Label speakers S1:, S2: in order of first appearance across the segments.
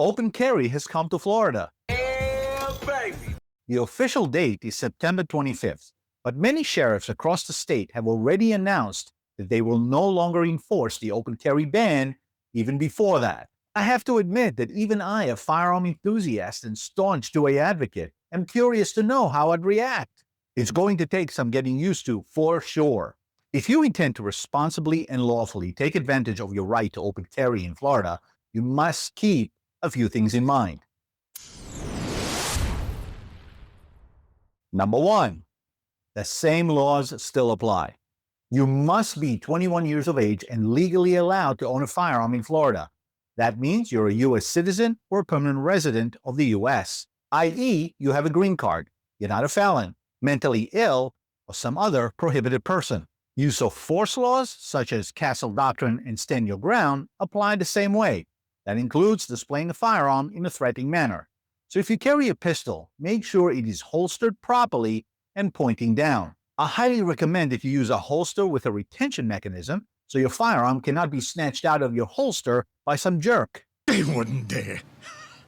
S1: Open carry has come to Florida.
S2: Yeah, baby.
S1: The official date is September 25th, but many sheriffs across the state have already announced that they will no longer enforce the open carry ban even before that. I have to admit that even I, a firearm enthusiast and staunch 2A advocate, am curious to know how I'd react. It's going to take some getting used to, for sure. If you intend to responsibly and lawfully take advantage of your right to open carry in Florida, you must keep a few things in mind. Number 1. The same laws still apply. You must be 21 years of age and legally allowed to own a firearm in Florida. That means you're a U.S. citizen or a permanent resident of the U.S., i.e., you have a green card, you're not a felon, mentally ill, or some other prohibited person. Use of force laws, such as Castle Doctrine and Stand Your Ground, apply the same way. That includes displaying a firearm in a threatening manner. So if you carry a pistol, make sure it is holstered properly and pointing down. I highly recommend that you use a holster with a retention mechanism so your firearm cannot be snatched out of your holster by some jerk.
S2: They wouldn't dare.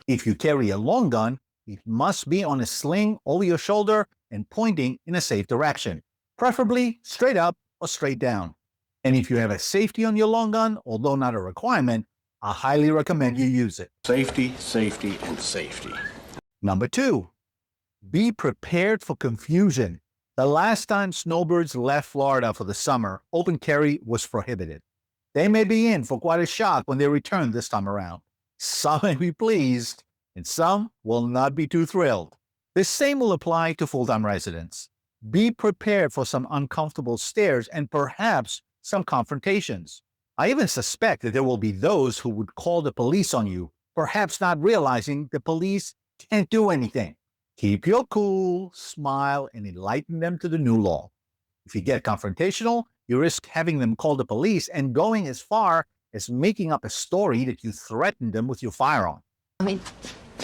S1: If you carry a long gun, it must be on a sling over your shoulder and pointing in a safe direction, preferably straight up or straight down. And if you have a safety on your long gun, although not a requirement, I highly recommend you use it.
S2: Safety, safety, and safety.
S1: Number 2, be prepared for confusion. The last time snowbirds left Florida for the summer, open carry was prohibited. They may be in for quite a shock when they return this time around. Some may be pleased, and some will not be too thrilled. The same will apply to full-time residents. Be prepared for some uncomfortable stares and perhaps some confrontations. I even suspect that there will be those who would call the police on you, perhaps not realizing the police can't do anything. Keep your cool, smile, and enlighten them to the new law. If you get confrontational, you risk having them call the police and going as far as making up a story that you threatened them with your firearm.
S3: I mean,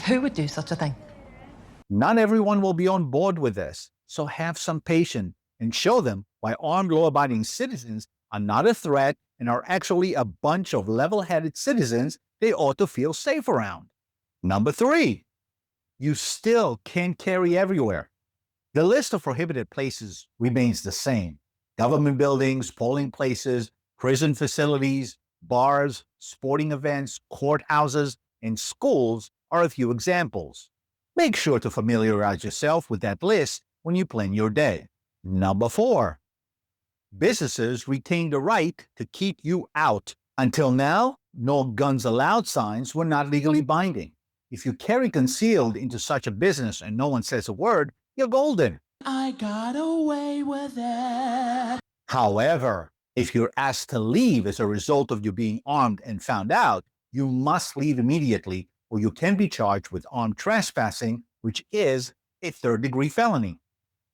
S3: who would do such a thing?
S1: Not everyone will be on board with this, so have some patience and show them why armed law-abiding citizens are not a threat and are actually a bunch of level-headed citizens they ought to feel safe around. Number 3. You still can't carry everywhere. The list of prohibited places remains the same. Government buildings, polling places, prison facilities, bars, sporting events, courthouses, and schools are a few examples. Make sure to familiarize yourself with that list when you plan your day. Number 4. Businesses retain the right to keep you out. Until now, no guns allowed signs were not legally binding. If you carry concealed into such a business and no one says a word, you're golden.
S2: I got away with it.
S1: However, if you're asked to leave as a result of you being armed and found out, you must leave immediately or you can be charged with armed trespassing, which is a third-degree felony.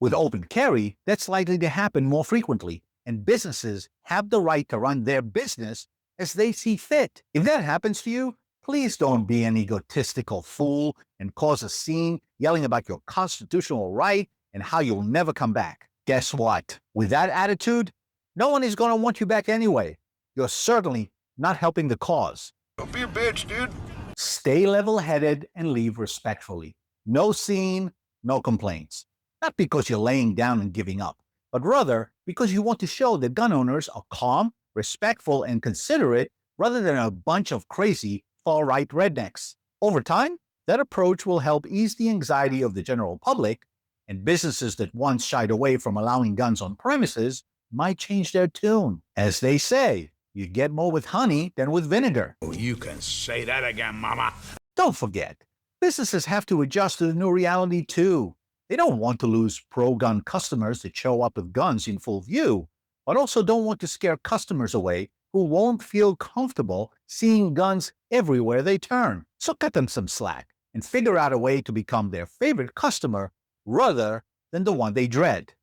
S1: With open carry, that's likely to happen more frequently, and businesses have the right to run their business as they see fit. If that happens to you, please don't be an egotistical fool and cause a scene yelling about your constitutional right and how you'll never come back. Guess what? With that attitude, no one is going to want you back anyway. You're certainly not helping the cause.
S2: Don't be a bitch, dude.
S1: Stay level-headed and leave respectfully. No scene, no complaints. Not because you're laying down and giving up, but rather because you want to show that gun owners are calm, respectful, and considerate rather than a bunch of crazy far-right rednecks. Over time, that approach will help ease the anxiety of the general public, and businesses that once shied away from allowing guns on premises might change their tune. As they say, you get more with honey than with vinegar.
S2: Oh, you can say that again, mama.
S1: Don't forget, businesses have to adjust to the new reality too. They don't want to lose pro-gun customers that show up with guns in full view, but also don't want to scare customers away who won't feel comfortable seeing guns everywhere they turn. So cut them some slack and figure out a way to become their favorite customer rather than the one they dread.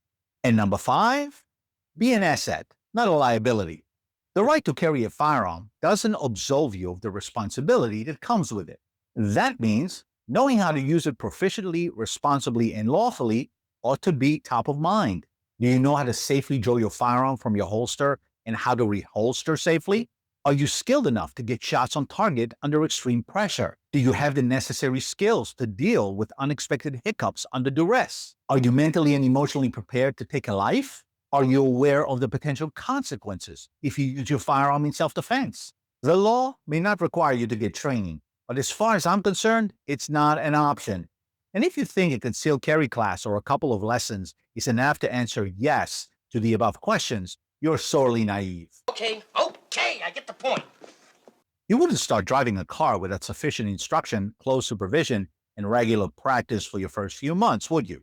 S1: And number 5, be an asset, not a liability. The right to carry a firearm doesn't absolve you of the responsibility that comes with it. That means knowing how to use it proficiently, responsibly, and lawfully ought to be top of mind. Do you know how to safely draw your firearm from your holster and how to reholster safely? Are you skilled enough to get shots on target under extreme pressure? Do you have the necessary skills to deal with unexpected hiccups under duress? Are you mentally and emotionally prepared to take a life? Are you aware of the potential consequences if you use your firearm in self-defense? The law may not require you to get training, but as far as I'm concerned, it's not an option. And if you think a concealed carry class or a couple of lessons is enough to answer yes to the above questions, you're sorely naive.
S4: Okay, I get the point.
S1: You wouldn't start driving a car without sufficient instruction, close supervision, and regular practice for your first few months, would you?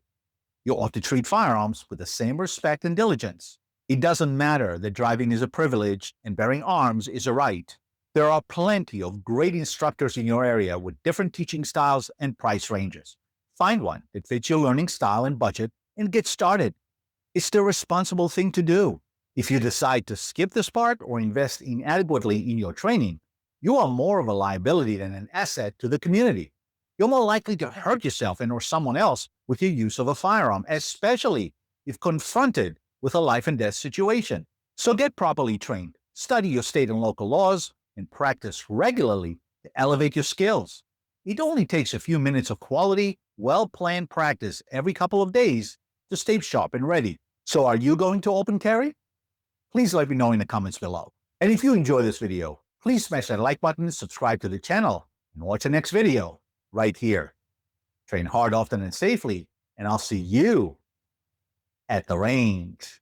S1: You ought to treat firearms with the same respect and diligence. It doesn't matter that driving is a privilege and bearing arms is a right. There are plenty of great instructors in your area with different teaching styles and price ranges. Find one that fits your learning style and budget and get started. It's the responsible thing to do. If you decide to skip this part or invest inadequately in your training, you are more of a liability than an asset to the community. You're more likely to hurt yourself and or someone else with your use of a firearm, especially if confronted with a life and death situation. So get properly trained, study your state and local laws, and practice regularly to elevate your skills. It only takes a few minutes of quality, well-planned practice every couple of days to stay sharp and ready. So are you going to open carry? Please let me know in the comments below. And if you enjoy this video, please smash that like button, subscribe to the channel, and watch the next video right here. Train hard, often, and safely, and I'll see you at the range.